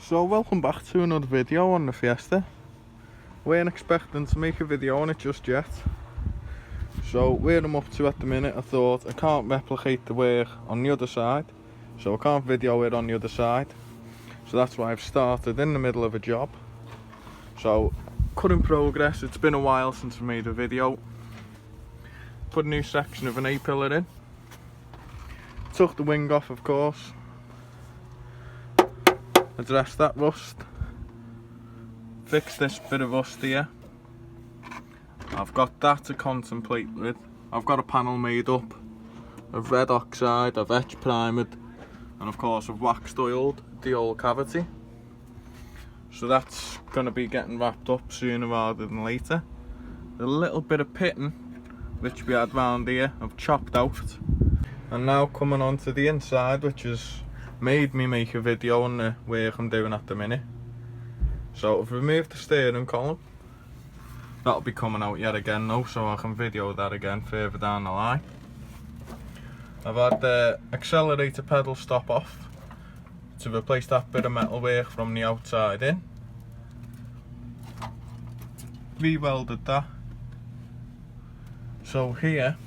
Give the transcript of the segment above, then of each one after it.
So welcome back to another video on the Fiesta. Weren't expecting to make a video on it just yet. So where I'm up to at the minute, I thought I can't replicate the work on the other side, so I can't video it on the other side. So that's why I've started in the middle of a job. So current progress, it's been a while since I made a video. Put a new section of an A-pillar in. Took the wing off, of course. Address that rust, fix this bit of rust here. I've got that to contemplate with. I've got a panel made up of red oxide, I've etch primed, and of course I've waxed oiled the old cavity. So that's going to be getting wrapped up sooner rather than later. The little bit of pitting which we had round here I've chopped out, and now coming on to the inside, which is made me make a video on the work I'm doing at the minute. So I've removed the steering column. That'll be coming out yet again though, so I can video that again further down the line. I've had the accelerator pedal stop off to replace that bit of metal work from the outside in. Re-welded that. So here,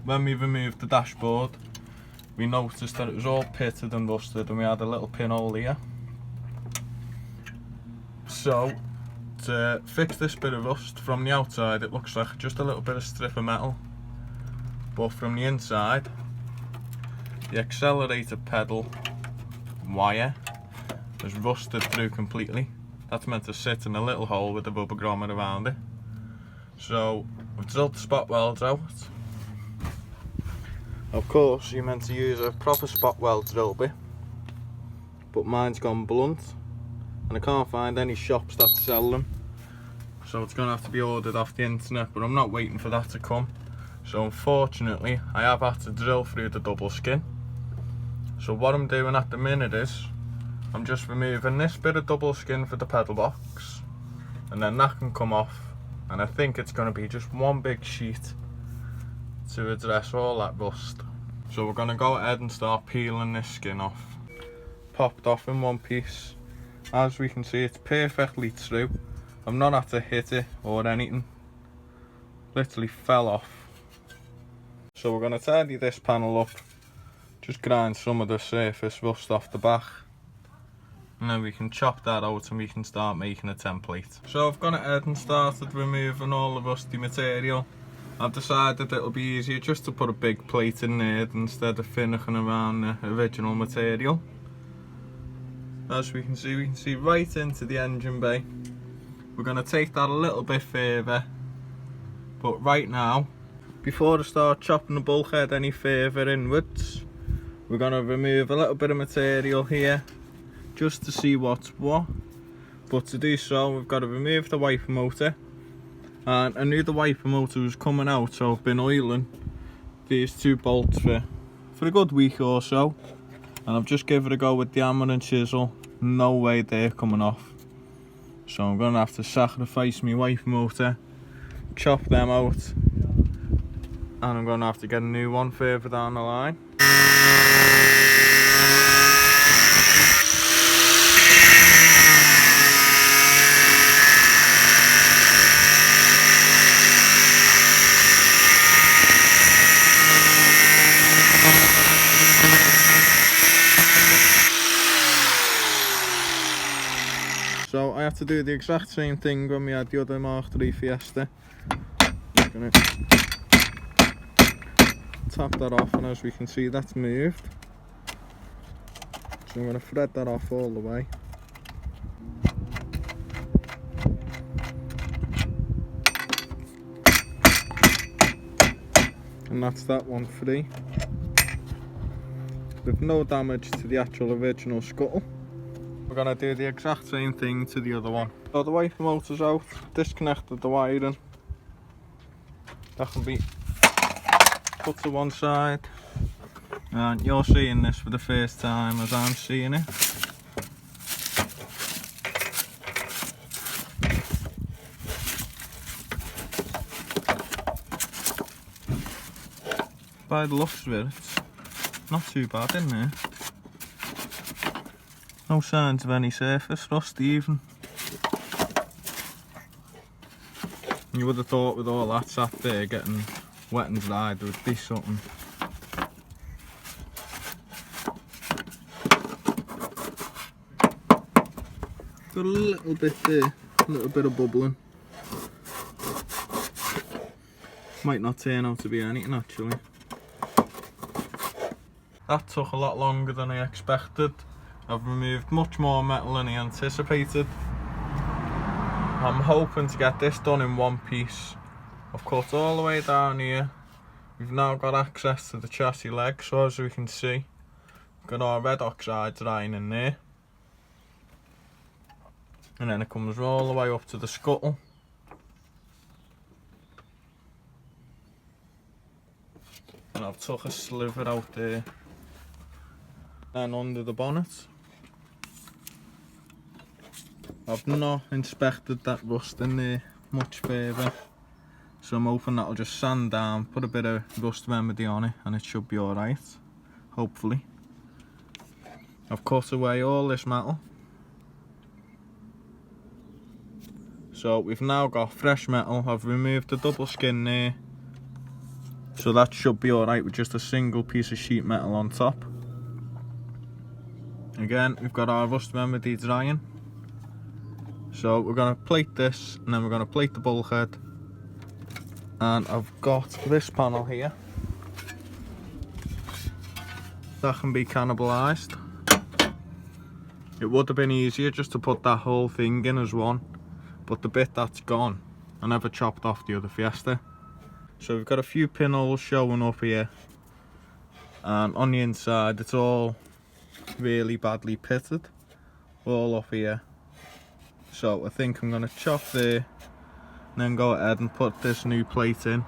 when we removed the dashboard, we noticed that it was all pitted and rusted, and we had a little pinhole here. So to fix this bit of rust from the outside, it looks like just a little bit of strip of metal, but from the inside, the accelerator pedal wire is rusted through completely. That's meant to sit in a little hole with a rubber grommet around it. So we've drilled the spot welds out. Of course, you're meant to use a proper spot weld drill bit, but mine's gone blunt, and I can't find any shops that sell them. So it's going to have to be ordered off the internet, but I'm not waiting for that to come. So unfortunately, I have had to drill through the double skin. So what I'm doing at the minute is, I'm just removing this bit of double skin for the pedal box, and then that can come off, and I think it's going to be just one big sheet to address all that rust. So we're going to go ahead and start peeling this skin off. Popped off in one piece. As we can see, it's perfectly through. I've not had to hit it or anything. Literally fell off. So we're going to tidy this panel up, just grind some of the surface rust off the back, and then we can chop that out and we can start making a template. So I've gone ahead and started removing all the rusty material. I've decided it'll be easier just to put a big plate in there instead of finicking around the original material. As we can see right into the engine bay. We're going to take that a little bit further, but right now, before I start chopping the bulkhead any further inwards, we're going to remove a little bit of material here just to see what's what. But to do so, we've got to remove the wiper motor. And I knew the wiper motor was coming out, so I've been oiling these two bolts for a good week or so, and I've just given it a go with the hammer and chisel. No way they're coming off, so I'm gonna have to sacrifice my wiper motor, chop them out, and I'm gonna have to get a new one further down the line. So I have to do the exact same thing when we had the other Mark III Fiesta. I'm going to tap that off, and as we can see, that's moved. So I'm going to thread that off all the way. And that's that one free, with no damage to the actual original scuttle. We're going to do the exact same thing to the other one. So the wiper motor's out, disconnected the wiring. That can be put to one side. And you're seeing this for the first time as I'm seeing it. By the looks of it, it's not too bad in there. No signs of any surface rust even. You would have thought with all that sat there getting wet and dried there would be something. Got a little bit there, a little bit of bubbling. Might not turn out to be anything actually. That took a lot longer than I expected. I've removed much more metal than I anticipated. I'm hoping to get this done in one piece. I've cut all the way down here. We've now got access to the chassis leg, so as we can see, we've got our red oxide drying in there. And then it comes all the way up to the scuttle. And I've took a sliver out there. Then under the bonnet. I've not inspected that rust in there much further. So I'm hoping that'll just sand down, put a bit of rust remedy on it, and it should be alright. Hopefully. I've cut away all this metal. So we've now got fresh metal. I've removed the double skin there. So that should be alright with just a single piece of sheet metal on top. Again, we've got our rust remedy drying. So we're going to plate this, and then we're going to plate the bulkhead. And I've got this panel here. That can be cannibalised. It would have been easier just to put that whole thing in as one. But the bit that's gone, I never chopped off the other Fiesta. So we've got a few pinholes showing up here. And on the inside it's all really badly pitted. All up here. So I think I'm going to chop there. And then go ahead and put this new plate in.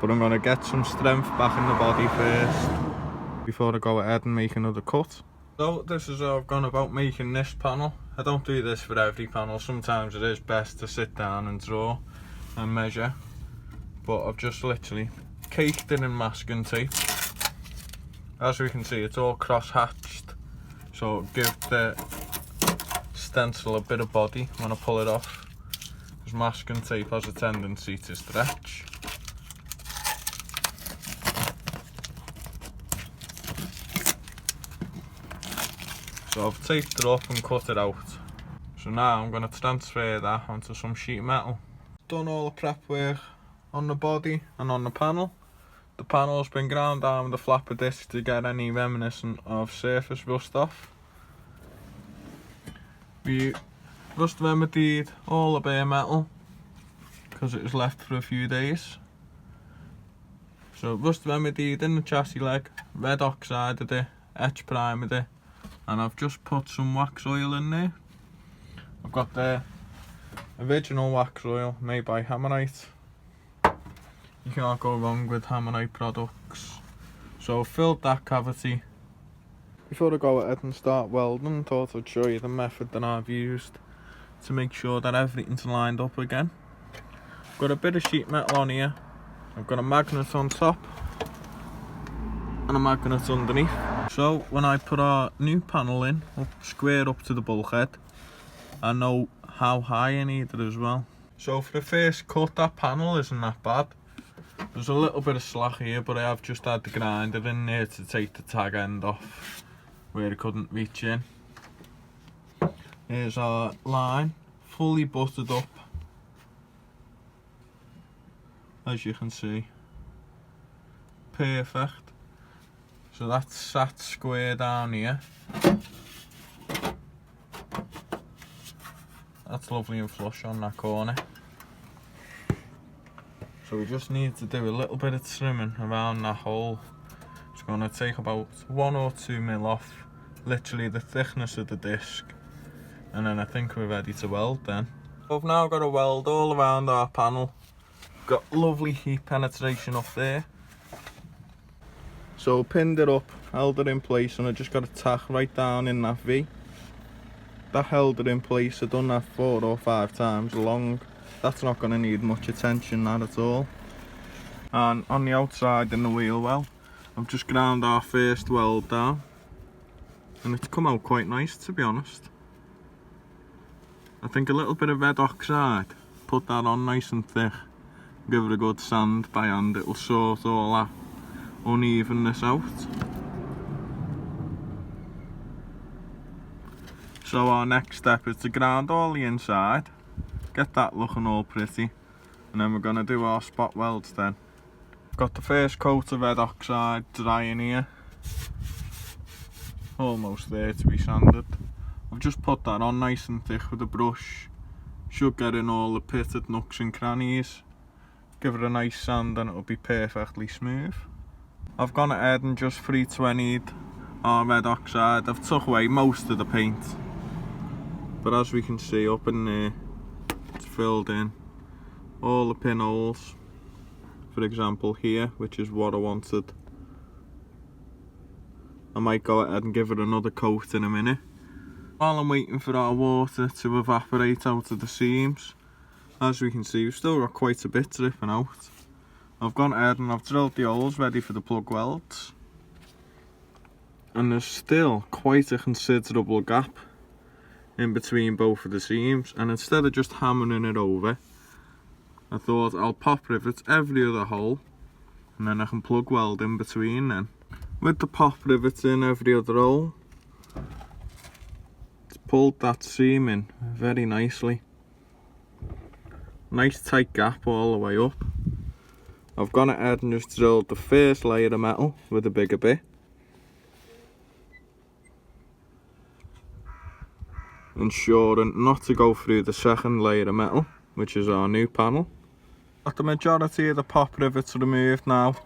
But I'm going to get some strength back in the body first. Before I go ahead and make another cut. So this is how I've gone about making this panel. I don't do this for every panel. Sometimes it is best to sit down and draw and measure. But I've just literally caked it in masking tape. As we can see, it's all cross-hatched. So give the stencil a bit of body when I pull it off. Because masking tape has a tendency to stretch. So I've taped it up and cut it out. So now I'm going to transfer that onto some sheet metal. Done all the prep work on the body and on the panel. The panel's been ground down with a flapper disc to get any reminiscent of surface rust off. We rust remedied all the bare metal because it was left for a few days. So rust remedied in the chassis leg, red oxided it, etch primed it. And I've just put some wax oil in there. I've got the original wax oil made by Hammerite. You can't go wrong with Hammerite products. So I've filled that cavity. Before I go ahead and start welding, I thought I'd show you the method that I've used to make sure that everything's lined up again. I've got a bit of sheet metal on here. I've got a magnet on top and a magnet underneath. So when I put our new panel in, square up to the bulkhead, I know how high I need it as well. So for the first cut, that panel isn't that bad. There's a little bit of slack here, but I have just had the grinder in there to take the tag end off where it couldn't reach in. Here's our line, fully buttered up, as you can see. Perfect. So that's sat square down here. That's lovely and flush on that corner. So we just need to do a little bit of trimming around that hole. It's going to take about 1 or 2 mil off, literally the thickness of the disc. And then I think we're ready to weld then. So I've now got to weld all around our panel. Got lovely heat penetration up there. So pinned it up, held it in place, and I just got a tack right down in that V. That held it in place. I've done that 4 or 5 times along. That's not going to need much attention, that at all. And on the outside in the wheel well, I've just ground our first weld down. and it's come out quite nice, to be honest. I think a little bit of red oxide, put that on nice and thick, give it a good sand by hand, it will sort all that unevenness out. So our next step is to grind all the inside, get that looking all pretty, and then we're going to do our spot welds then. Got the first coat of red oxide drying here, almost there to be sanded. I've just put that on nice and thick with a brush, should get in all the pitted nooks and crannies, give it a nice sand and it'll be perfectly smooth. I've gone ahead and just 320'd our red oxide. I've took away most of the paint, but as we can see up in there, it's filled in all the pinholes. For example here, which is what I wanted. I might go ahead and give it another coat in a minute. While I'm waiting for our water to evaporate out of the seams, as we can see we've still got quite a bit dripping out. I've gone ahead and I've drilled the holes ready for the plug welds, and there's still quite a considerable gap in between both of the seams, and instead of just hammering it over, I thought I'll pop rivets every other hole and then I can plug weld in between then. With the pop rivets in every other hole, it's pulled that seam in very nicely. Nice tight gap all the way up. I've gone ahead and just drilled the first layer of metal with a bigger bit, ensuring not to go through the second layer of metal, which is our new panel. Got the majority of the pop rivets removed now.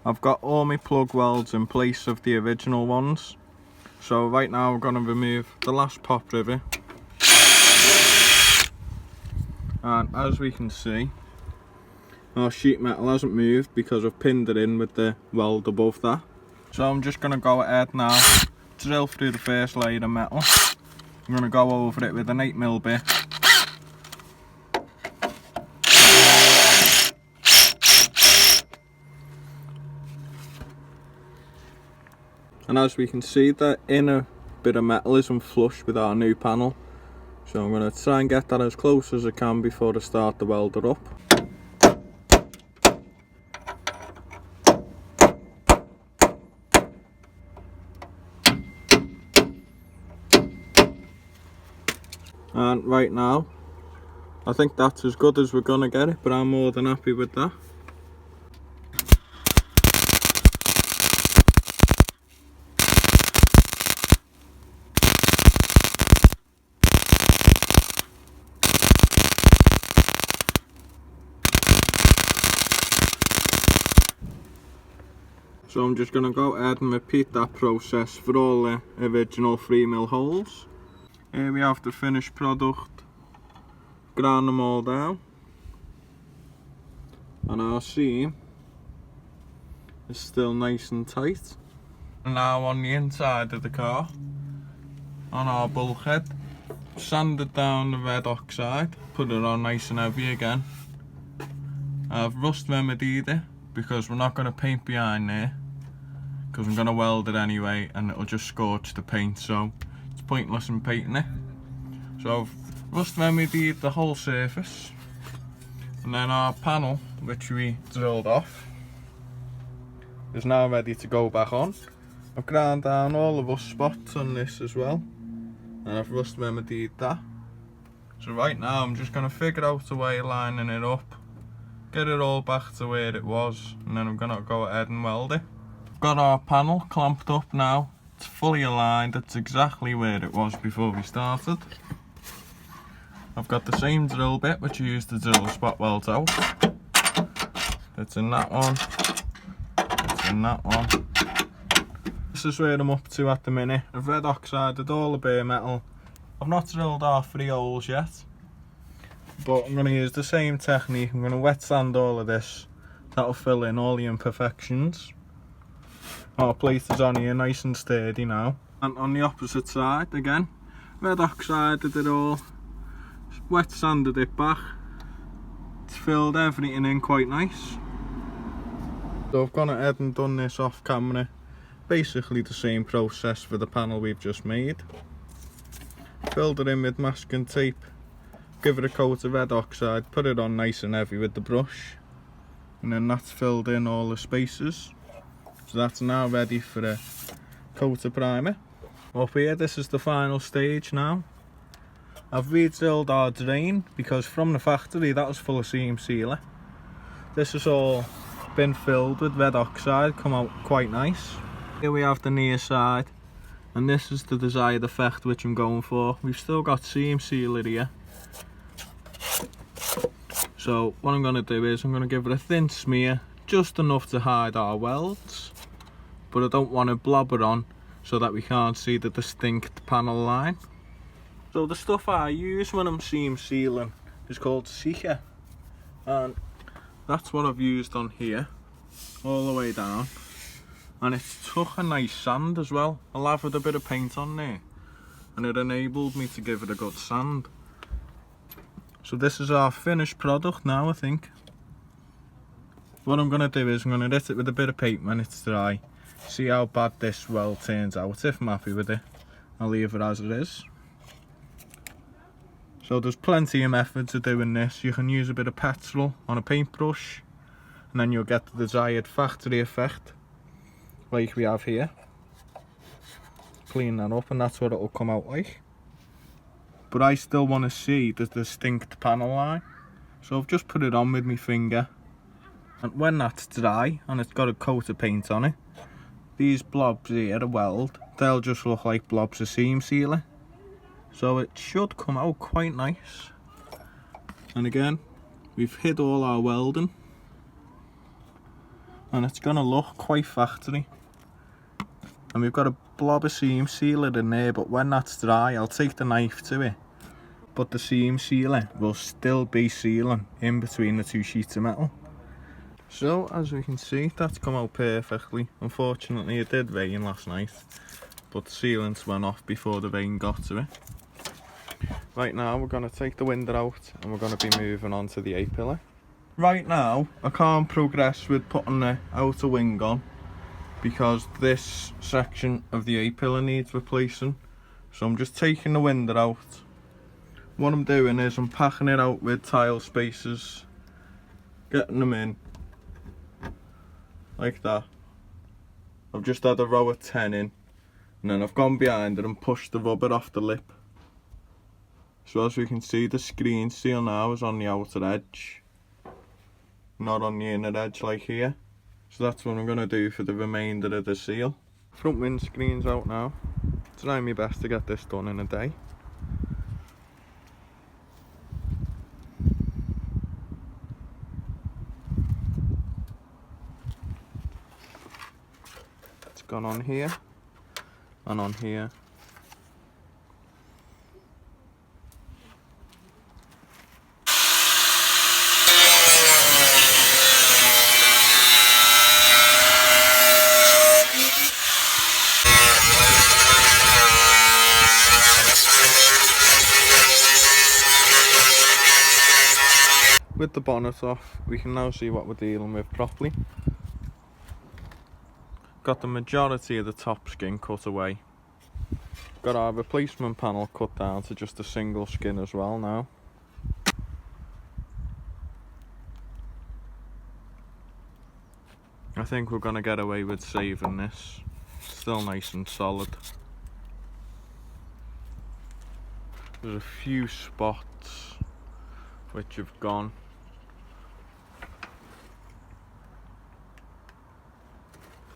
I've got all my plug welds in place of the original ones. So right now we're going to remove the last pop rivet. And as we can see, our sheet metal hasn't moved because I've pinned it in with the weld above that. So I'm just going to go ahead now, drill through the first layer of metal. I'm going to go over it with an 8mm bit. And as we can see, the inner bit of metal isn't flush with our new panel. So I'm going to try and get that as close as I can before I start the welder up. And right now, I think that's as good as we're going to get it, but I'm more than happy with that. So I'm just going to go ahead and repeat that process for all the original 3mm holes. Here we have the finished product. Grind them all down. And our seam is still nice and tight. And now on the inside of the car, on our bulkhead, sanded down the red oxide, put it on nice and heavy again. I've rust remedied it because we're not going to paint behind there, because I'm going to weld it anyway and it'll just scorch the paint, so it's pointless in painting it. So I've rust remedied the whole surface, and then our panel, which we drilled off, is now ready to go back on. I've ground down all the rust spots on this as well, and I've rust remedied that. So right now I'm just going to figure out a way of lining it up, get it all back to where it was, and then I'm going to go ahead and weld it. Got our panel clamped up now, it's fully aligned, it's exactly where it was before we started. I've got the same drill bit which I used to drill the spot welds out. It's in that one, it's in that one. This is where I'm up to at the minute. I've red oxided all the bare metal. I've not drilled our 3 holes yet, but I'm going to use the same technique. I'm going to wet sand all of this, that'll fill in all the imperfections. Our plate is on here nice and sturdy now. And on the opposite side again, red oxided it all, wet sanded it back, it's filled everything in quite nice. So I've gone ahead and done this off camera Basically the same process for the panel we've just made. Filled it in with masking tape, give it a coat of red oxide, put it on nice and heavy with the brush, and then that's filled in all the spaces. So that's now ready for a coat of primer. Up here, this is the final stage now. I've re-drilled our drain because from the factory that was full of seam sealer. This has all been filled with red oxide, come out quite nice. Here we have the near side, and this is the desired effect which I'm going for. We've still got seam sealer here. So what I'm going to do is I'm going to give it a thin smear, just enough to hide our welds, but I don't want to blob it on so that we can't see the distinct panel line. So the stuff I use when I'm seam sealing is called Sika, and that's what I've used on here all the way down, and it took a nice sand as well. I lathered a bit of paint on there and it enabled me to give it a good sand. So this is our finished product now, I think. What I'm going to do is I'm going to hit it with a bit of paint when it's dry, see how bad this weld turns out. If I'm happy with it, I'll leave it as it is. So there's plenty of methods of doing this. You can use a bit of petrol on a paintbrush and then you'll get the desired factory effect like we have here. Clean that up and that's what it'll come out like. But I still want to see the distinct panel line, so I've just put it on with my finger, and when that's dry and it's got a coat of paint on it, these blobs here, the weld, they'll just look like blobs of seam sealer. So it should come out quite nice. And again, we've hid all our welding and it's going to look quite factory. And we've got a blob of seam sealer in there, but when that's dry I'll take the knife to it, but the seam sealer will still be sealing in between the two sheets of metal. So as we can see, that's come out perfectly. Unfortunately it did rain last night, but the sealants went off before the rain got to it. Right now we're going to take the window out and we're going to be moving on to the A-pillar. Right now I can't progress with putting the outer wing on because this section of the A-pillar needs replacing. So I'm just taking the window out. What I'm doing is I'm packing it out with tile spacers, getting them in like that. I've just had a row of 10 in, and then I've gone behind it and pushed the rubber off the lip. So as we can see, the screen seal now is on the outer edge, not on the inner edge like here. So that's what I'm going to do for the remainder of the seal. Front windscreen's out now. Trying my best to get this done in a day. It's gone on here and on here. With the bonnet off, we can now see what we're dealing with properly. Got the majority of the top skin cut away. Got our replacement panel cut down to just a single skin as well now. I think we're going to get away with saving this. Still nice and solid. There's a few spots which have gone.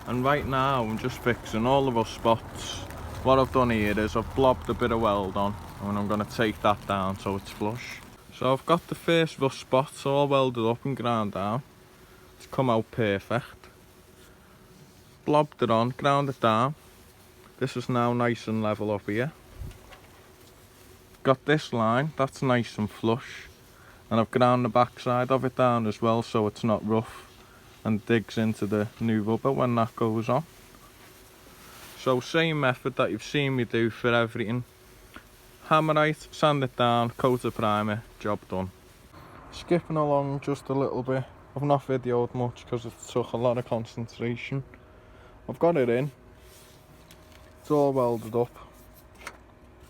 And right now I'm just fixing all of our spots. What I've done here is I've blobbed a bit of weld on and I'm going to take that down so it's flush. So I've got the first rough spots all welded up and ground down. It's come out perfect. Blobbed it on, ground it down. This is now nice and level up here. Got this line, that's nice and flush. And I've ground the back side of it down as well so it's not rough and digs into the new rubber when that goes on. So same method that you've seen me do for everything. Hammerite, sand it down, coat of primer, job done. Skipping along just a little bit. I've not videoed much because it took a lot of concentration. I've got it in. It's all welded up.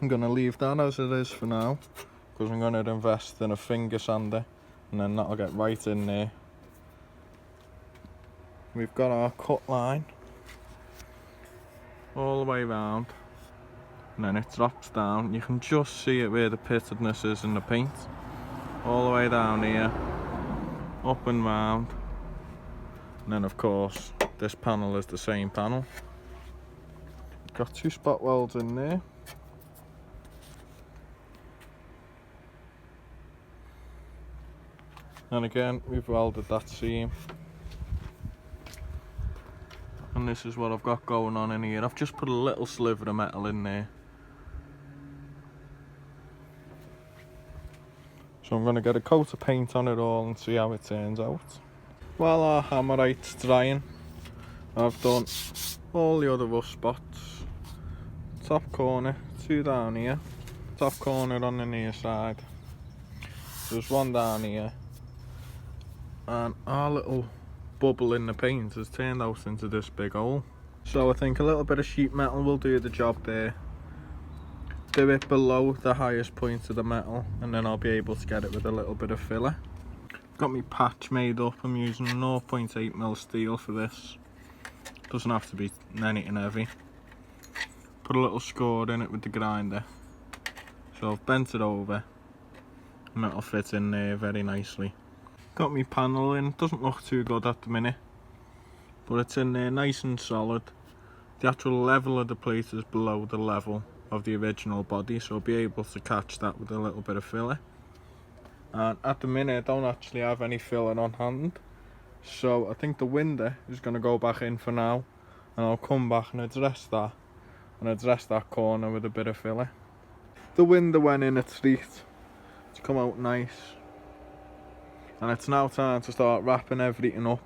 I'm going to leave that as it is for now, because I'm going to invest in a finger sander and then that'll get right in there. We've got our cut line all the way round, and then it drops down. You can just see it where the pittedness is in the paint. All the way down here, up and round. And then of course, this panel is the same panel. Got 2 spot welds in there. And again, we've welded that seam. And this is what I've got going on in here. I've just put a little sliver of metal in there. So I'm going to get a coat of paint on it all and see how it turns out. While our hammerite's drying, I've done all the other rough spots. Top corner, 2 down here. Top corner on the near side. There's 1 down here. And our little bubble in the paint has turned out into this big hole. So I think a little bit of sheet metal will do the job there. Do it below the highest point of the metal, and then I'll be able to get it with a little bit of filler. Got my patch made up. I'm using 0.8mm steel for this. Doesn't have to be anything heavy. Put a little score in it with the grinder. So I've bent it over and it'll fit in there very nicely. Got my panel in. Doesn't look too good at the minute, but it's in there nice and solid. The actual level of the plate is below the level of the original body, so I'll be able to catch that with a little bit of filler. And at the minute I don't actually have any filler on hand, so I think the window is going to go back in for now, and I'll come back and address that corner with a bit of filler. The window went in a treat. It's come out nice, and it's now time to start wrapping everything up,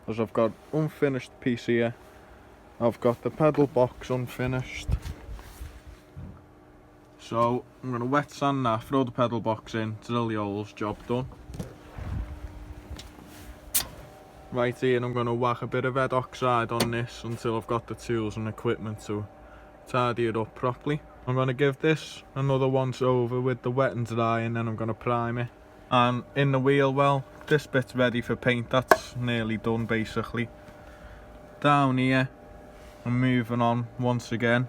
as I've got unfinished piece here. I've got the pedal box unfinished, so I'm going to wet sand that, throw the pedal box in, drill the holes, job done. Right here I'm going to whack a bit of red oxide on this until I've got the tools and equipment to tidy it up properly. I'm going to give this another once over with the wet and dry, and then I'm going to prime it. And in the wheel well, this bit's ready for paint. That's nearly done basically. Down here I'm moving on once again.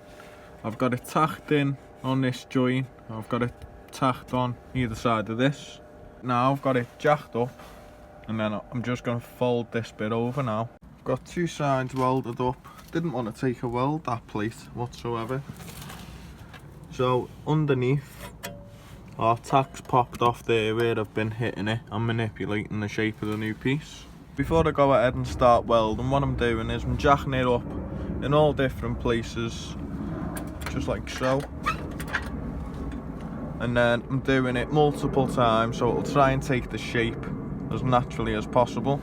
I've got it tacked in on this joint. I've got it tacked on either side of this. Now I've got it jacked up, and then I'm just going to fold this bit over now. I've got 2 sides welded up. Didn't want to take a weld that plate whatsoever. So underneath, our tack's popped off there where I've been hitting it. I'm manipulating the shape of the new piece. Before I go ahead and start welding, what I'm doing is I'm jacking it up in all different places, just like so. And then I'm doing it multiple times, so it'll try and take the shape as naturally as possible.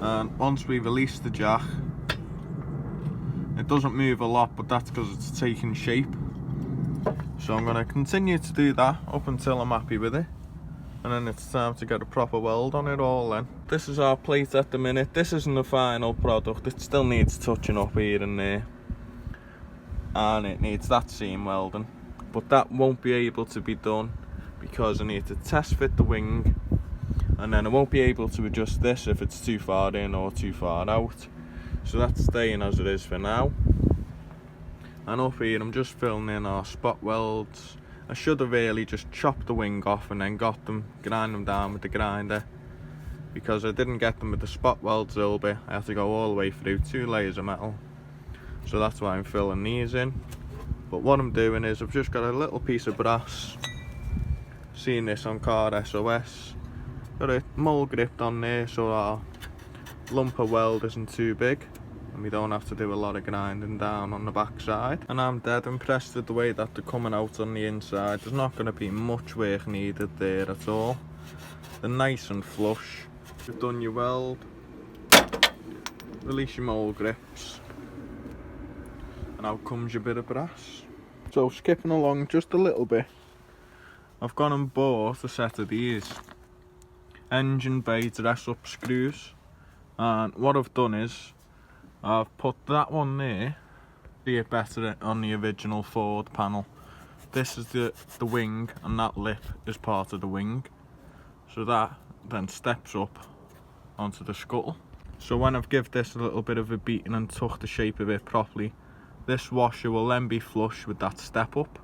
And once we release the jack, it doesn't move a lot, but that's because it's taking shape. So I'm going to continue to do that up until I'm happy with it, and then it's time to get a proper weld on it all then. This is our plate at the minute. This isn't the final product. It still needs touching up here and there, and it needs that seam welding, but that won't be able to be done because I need to test fit the wing, and then I won't be able to adjust this if it's too far in or too far out. So that's staying as it is for now. And up here I'm just filling in our spot welds. I should have really just chopped the wing off and then grind them down with the grinder, because I didn't get them with the spot weld drill bit. I had to go all the way through 2 layers of metal, so that's why I'm filling these in. But what I'm doing is I've just got a little piece of brass, seen this on Car SOS, got a mold gripped on there so our lump of weld isn't too big and we don't have to do a lot of grinding down on the back side. And I'm dead impressed with the way that they're coming out on the inside. There's not going to be much work needed there at all. They're nice and flush. You've done your weld, release your mold grips, and out comes your bit of brass. So skipping along just a little bit, I've gone and bought a set of these engine bay dress up screws, and what I've done is I've put that one there See it better on the original Ford panel. This is the wing, and that lip is part of the wing. So that then steps up onto the scuttle. So when I've given this a little bit of a beating and tucked the shape of it properly, this washer will then be flush with that step up.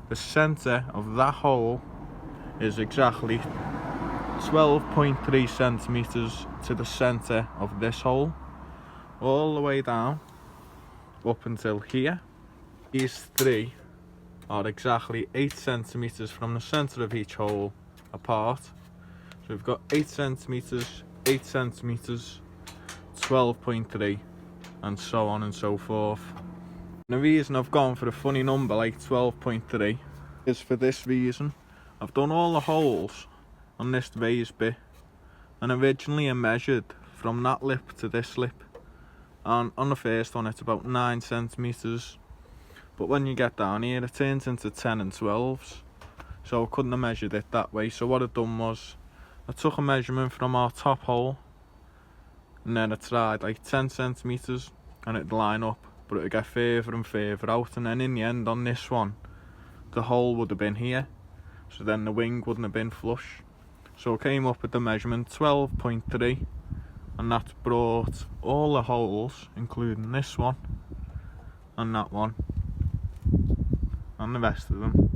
The centre of that hole is exactly 12.3 centimetres to the centre of this hole, all the way down up until here. These three are exactly 8 centimetres from the centre of each hole apart. So we've got 8 centimetres, 8 centimetres, 12.3, and so on and so forth. And the reason I've gone for a funny number like 12.3 is for this reason. I've done all the holes on this raised bit, and originally I measured from that lip to this lip, and on the first one it's about 9 centimetres, but when you get down here it turns into 10 and 12s, so I couldn't have measured it that way. So what I've done was I took a measurement from our top hole, and then I tried like 10 centimetres and it'd line up, but it'd get further and further out, and then in the end on this one the hole would have been here, so then the wing wouldn't have been flush. So I came up with the measurement 12.3, and that's brought all the holes, including this one and that one and the rest of them,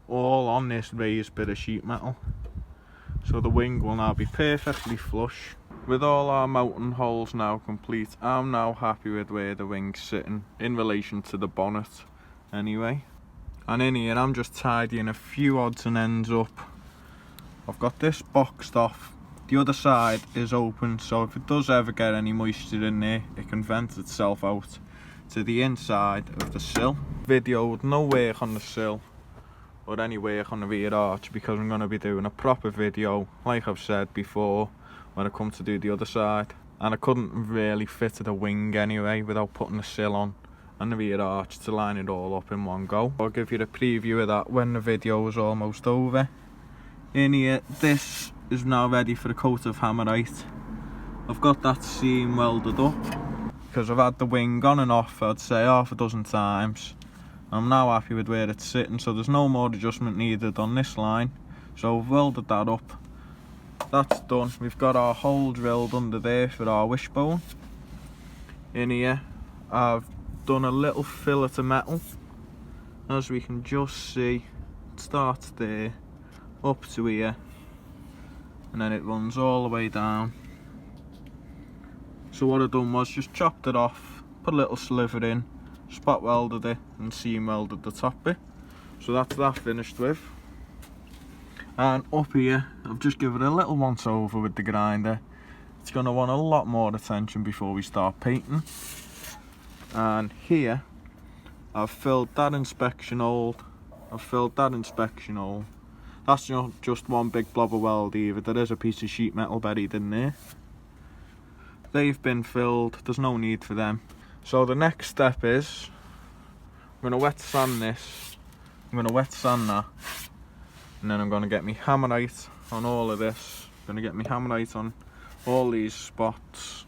all on this raised bit of sheet metal. So the wing will now be perfectly flush. With all our mounting holes now complete, I'm now happy with where the wing's sitting in relation to the bonnet anyway. And in here I'm just tidying a few odds and ends up. I've got this boxed off, the other side is open, so if it does ever get any moisture in there it can vent itself out to the inside of the sill. Video with no work on the sill or any work on the rear arch, because I'm going to be doing a proper video like I've said before when I come to do the other side, and I couldn't really fit the wing anyway without putting the sill on and the rear arch to line it all up in one go. I'll give you a preview of that when the video is almost over. In here, this is now ready for a coat of hammerite. I've got that seam welded up because I've had the wing on and off, I'd say half a dozen times. I'm now happy with where it's sitting, so there's no more adjustment needed on this line. So I've welded that up. That's done. We've got our hole drilled under there for our wishbone. In here I've done a little fillet of metal, as we can just see. It starts there up to here, and then it runs all the way down. So what I've done was just chopped it off, put a little sliver in, spot welded it and seam welded the top bit. So that's that finished with. And up here I've just given it a little once over with the grinder. It's going to want a lot more attention before we start painting. And here I've filled that inspection hole, That's not just one big blob of weld either, there is a piece of sheet metal buried in there. They've been filled, there's no need for them. So the next step is I'm going to wet sand this, I'm going to wet sand that, and then I'm going to get me hammerite on all of this. I'm going to get me hammerite on all these spots,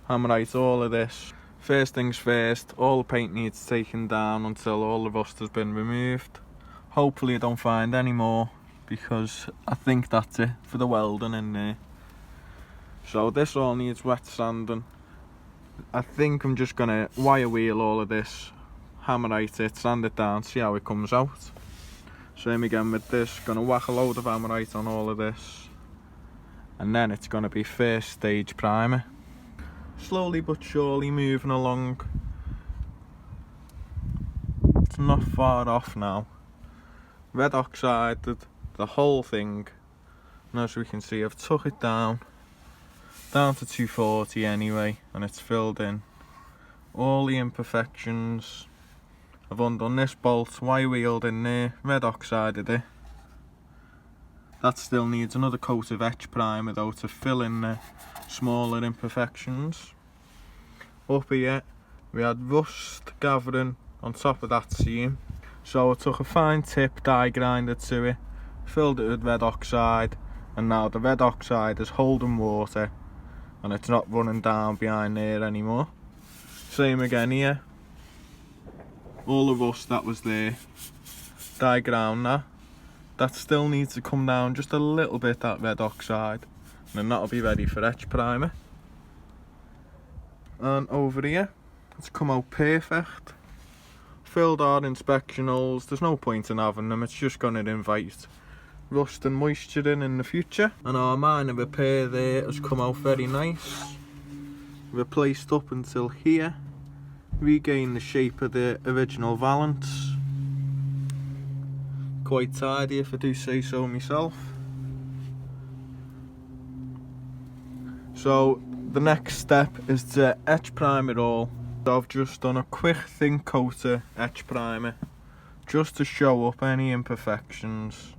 hammerite all of this. First things first, all the paint needs taken down until all the rust has been removed. Hopefully I don't find any more, because I think that's it for the welding in there. So this all needs wet sanding. I think I'm just going to wire wheel all of this, hammerite it, sand it down, see how it comes out. Same again with this, going to whack a load of hammerite on all of this, and then it's going to be first stage primer. Slowly but surely moving along. It's not far off now. Red oxided the whole thing, and as we can see I've took it down to 240 anyway, and it's filled in all the imperfections. I've undone this bolt, wire wheeled in there, red oxided it. That still needs another coat of etch primer though to fill in the smaller imperfections. Up here we had rust gathering on top of that seam, so I took a fine tip die grinder to it, filled it with red oxide, and now the red oxide is holding water and it's not running down behind there anymore. Same again here. All the rust that was there, diagram that still needs to come down just a little bit, that red oxide, and then that'll be ready for etch primer. And over here, it's come out perfect. Filled our inspection holes. There's no point in having them, it's just going to invite rust and moisture in the future. And our minor repair there has come out very nice. Replaced up until here. Regain the shape of the original valance. Quite tidy if I do say so myself. So the next step is to etch prime it all. So I've just done a quick thin coat of etch primer just to show up any imperfections.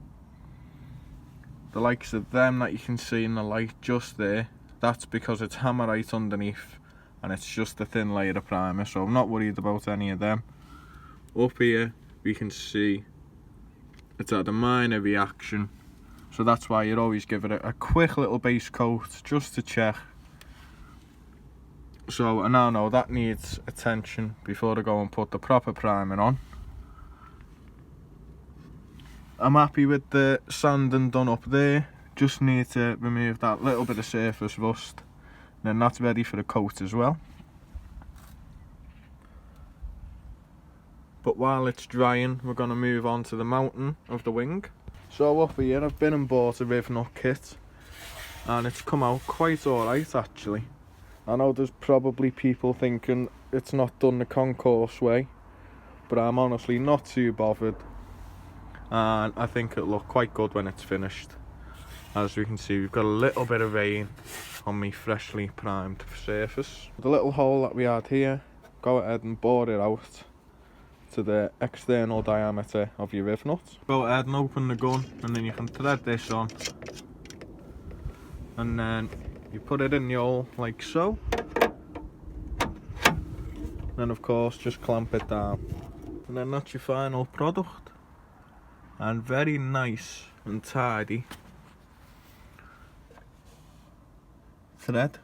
The likes of them that you can see in the light just there, that's because it's hammerite underneath and it's just a thin layer of primer, so I'm not worried about any of them. Up here we can see it's had a minor reaction, so that's why you'd always give it a quick little base coat just to check. So I now know that needs attention before I go and put the proper primer on. I'm happy with the sanding done up there, just need to remove that little bit of surface rust. Then that's ready for the coat as well. But while it's drying, we're going to move on to the mounting of the wing. So up here I've been and bought a riv nut kit, and it's come out quite alright actually. I know there's probably people thinking it's not done the concourse way, but I'm honestly not too bothered, and I think it'll look quite good when it's finished. As we can see, we've got a little bit of rain on my freshly primed surface. The little hole that we had here, go ahead and bore it out to the external diameter of your riv nut. Go ahead and open the gun, and then you can thread this on, and then you put it in the hole like so. Then of course just clamp it down, and then that's your final product, and very nice and tidy thread.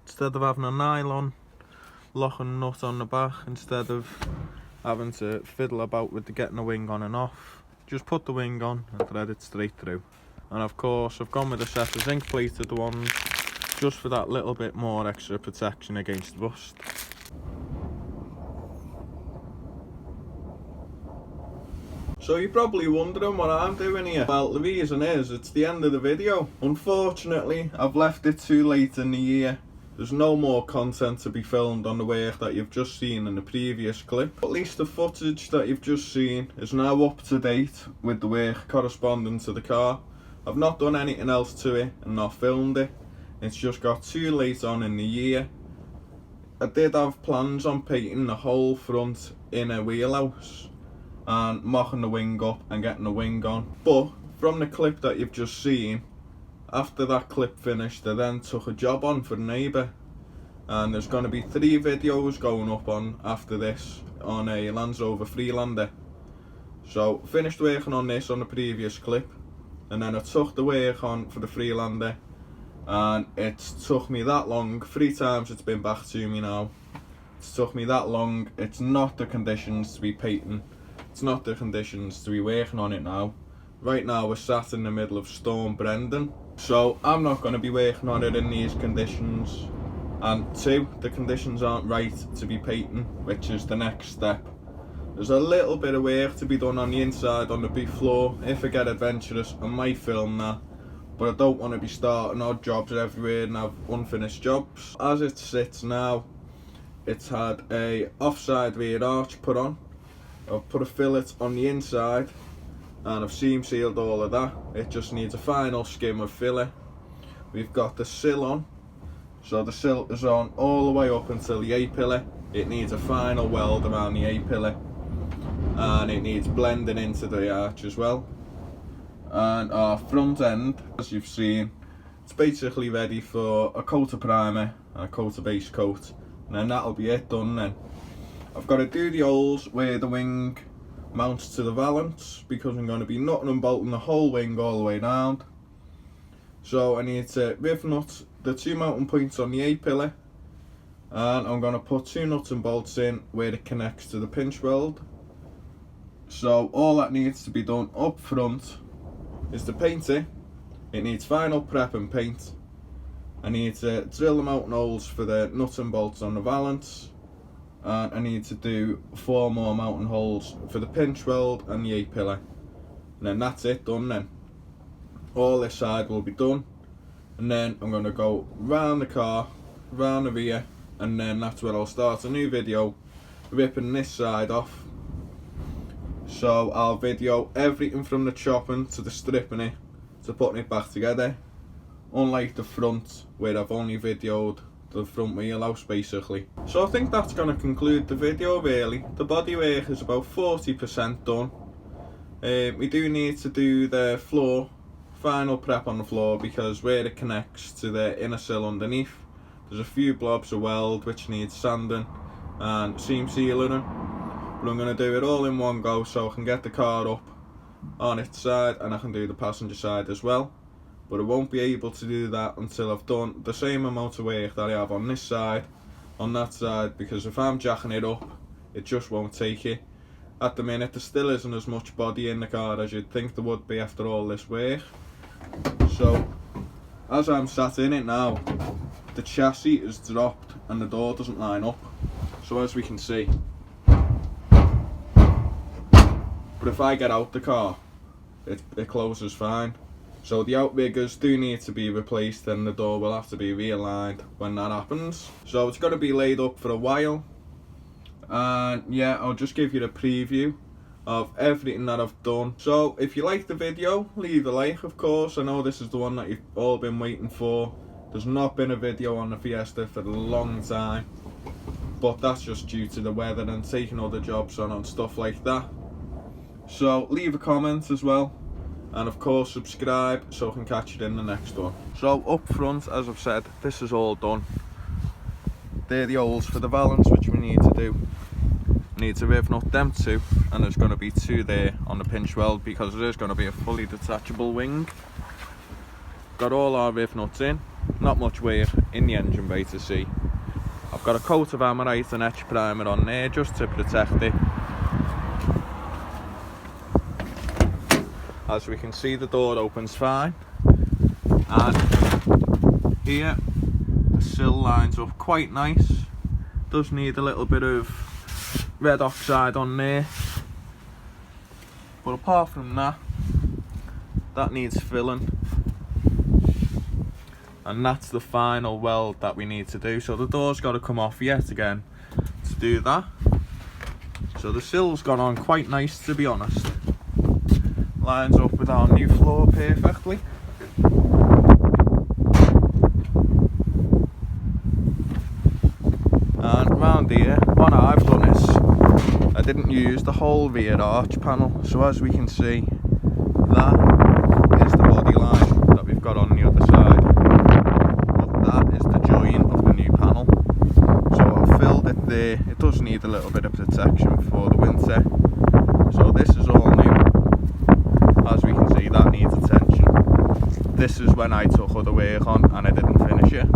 Instead of having a nylon locking nut on the back, instead of having to fiddle about with getting the wing on and off, just put the wing on and thread it straight through. And of course I've gone with a set of zinc plated ones just for that little bit more extra protection against rust. So you're probably wondering what I'm doing here. Well, the reason is it's the end of the video. Unfortunately, I've left it too late in the year. There's no more content to be filmed on the work that you've just seen in the previous clip. At least the footage that you've just seen is now up to date with the work corresponding to the car. I've not done anything else to it and not filmed it. It's just got too late on in the year. I did have plans on painting the whole front inner wheelhouse and mocking the wing up and getting the wing on, but from the clip that you've just seen, after that clip finished, I then took a job on for a neighbour, and there's going to be 3 videos going up on after this on a Land Rover Freelander. So finished working on this on the previous clip, and then I took the work on for the Freelander, and it's took me that long. 3 times it's been back to me now. It's took me that long. It's not the conditions to be painting. It's not the conditions to be working on it now. Right now we're sat in the middle of Storm Brendan, so I'm not going to be working on it in these conditions. And 2, the conditions aren't right to be painting, which is the next step. There's a little bit of work to be done on the inside on the beef floor. If I get adventurous, I might film that, but I don't want to be starting odd jobs everywhere and have unfinished jobs. As it sits now, it's had a offside rear arch put on. I've put a fillet on the inside and I've seam sealed all of that. It just needs a final skim of filler. We've got the sill on, so the sill is on all the way up until the A-pillar. It needs a final weld around the A-pillar, and it needs blending into the arch as well. And our front end, as you've seen, it's basically ready for a coat of primer and a coat of base coat, and then that'll be it done then. I've got to do the holes where the wing mounts to the valance, because I'm going to be nutting and bolting the whole wing all the way down. So I need to riv nut the 2 mounting points on the A-pillar, and I'm going to put 2 nuts and bolts in where it connects to the pinch weld. So all that needs to be done up front is to paint it. It needs final prep and paint. I need to drill the mounting holes for the nuts and bolts on the valance, and I need to do 4 more mounting holes for the pinch weld and the A-pillar, and then that's it done. Then all this side will be done, and then I'm going to go round the car, round the rear, and then that's where I'll start a new video ripping this side off. So I'll video everything from the chopping to the stripping it to putting it back together, unlike the front where I've only videoed the front wheelhouse basically. So I think that's going to conclude the video really. The bodywork is about 40% done. We do need to do the floor, final prep on the floor, because where it connects to the inner sill underneath, there's a few blobs of weld which needs sanding and seam sealing them. But I'm going to do it all in one go so I can get the car up on its side and I can do the passenger side as well. But I won't be able to do that until I've done the same amount of work that I have on this side, on that side, because if I'm jacking it up, it just won't take it. At the minute, there still isn't as much body in the car as you'd think there would be after all this work. So, as I'm sat in it now, the chassis is dropped and the door doesn't line up. So as we can see, but if I get out the car, it closes fine. So the outriggers do need to be replaced, and the door will have to be realigned when that happens. So it's going to be laid up for a while, and yeah, I'll just give you the preview of everything that I've done. So if you like the video, leave a like of course. I know this is the one that you've all been waiting for. There's not been a video on the Fiesta for a long time, but that's just due to the weather and taking other jobs on and stuff like that. So leave a comment as well, and of course subscribe so I can catch you in the next one. So up front, as I've said, this is all done. They're the holes for the valance which we need to do. Need to riv nut them 2, and there's going to be 2 there on the pinch weld because there is going to be a fully detachable wing. Got all our riv nuts in, not much wear in the engine bay to see. I've got a coat of Ammonite and etch primer on there just to protect it. As we can see, the door opens fine, and here the sill lines up quite nice. Does need a little bit of red oxide on there, but apart from that, that needs filling, and that's the final weld that we need to do. So the door's got to come off yet again to do that. So the sill's gone on quite nice, to be honest. Lines up with our new floor perfectly. And round here, what I've done is I didn't use the whole rear arch panel, so as we can see, that is the body line that we've got on the other side, but that is the joint of the new panel. So I've filled it there. It does need a little bit of protection for the winter, so this is all new. As we can see, that needs attention. This is when I took other work on and I didn't finish it.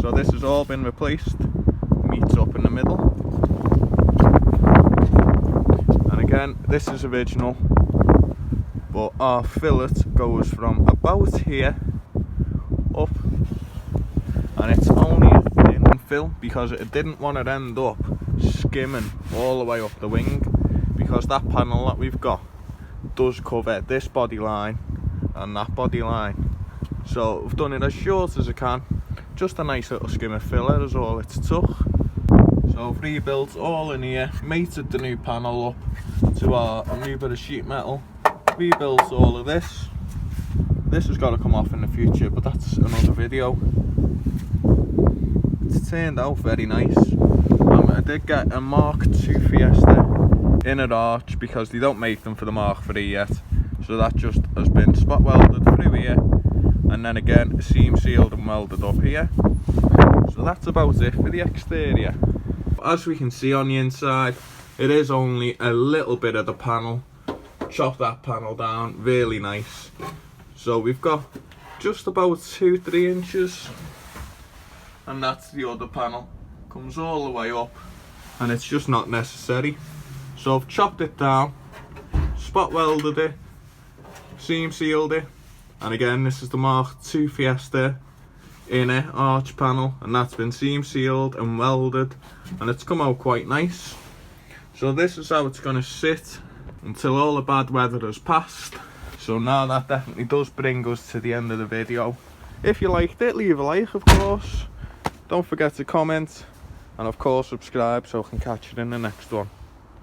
So this has all been replaced, meets up in the middle. And again, this is original, but our fillet goes from about here up, and it's only a thin fill because it didn't want to end up skimming all the way up the wing, because that panel that we've got does cover this body line and that body line. So I've done it as short as I can, just a nice little skim of filler is all it's took. So I've rebuilt all in here, mated the new panel up to a new bit of sheet metal, rebuilt all of this. This has got to come off in the future, but that's another video. It's turned out very nice. I did get a Mark II Fiesta inner arch because they don't make them for the Mark III yet, so that just has been spot welded through here, and then again seam sealed and welded up here. So that's about it for the exterior. As we can see on the inside, it is only a little bit of the panel. Chop that panel down, really nice. So we've got just about 2-3 inches, and that's the other panel. Comes all the way up, and it's just not necessary. So I've chopped it down, spot welded it, seam sealed it, and again this is the Mark II Fiesta inner arch panel, and that's been seam sealed and welded, and it's come out quite nice. So this is how it's going to sit until all the bad weather has passed. So now that definitely does bring us to the end of the video. If you liked it, leave a like, of course. Don't forget to comment, and of course subscribe so I can catch you in the next one.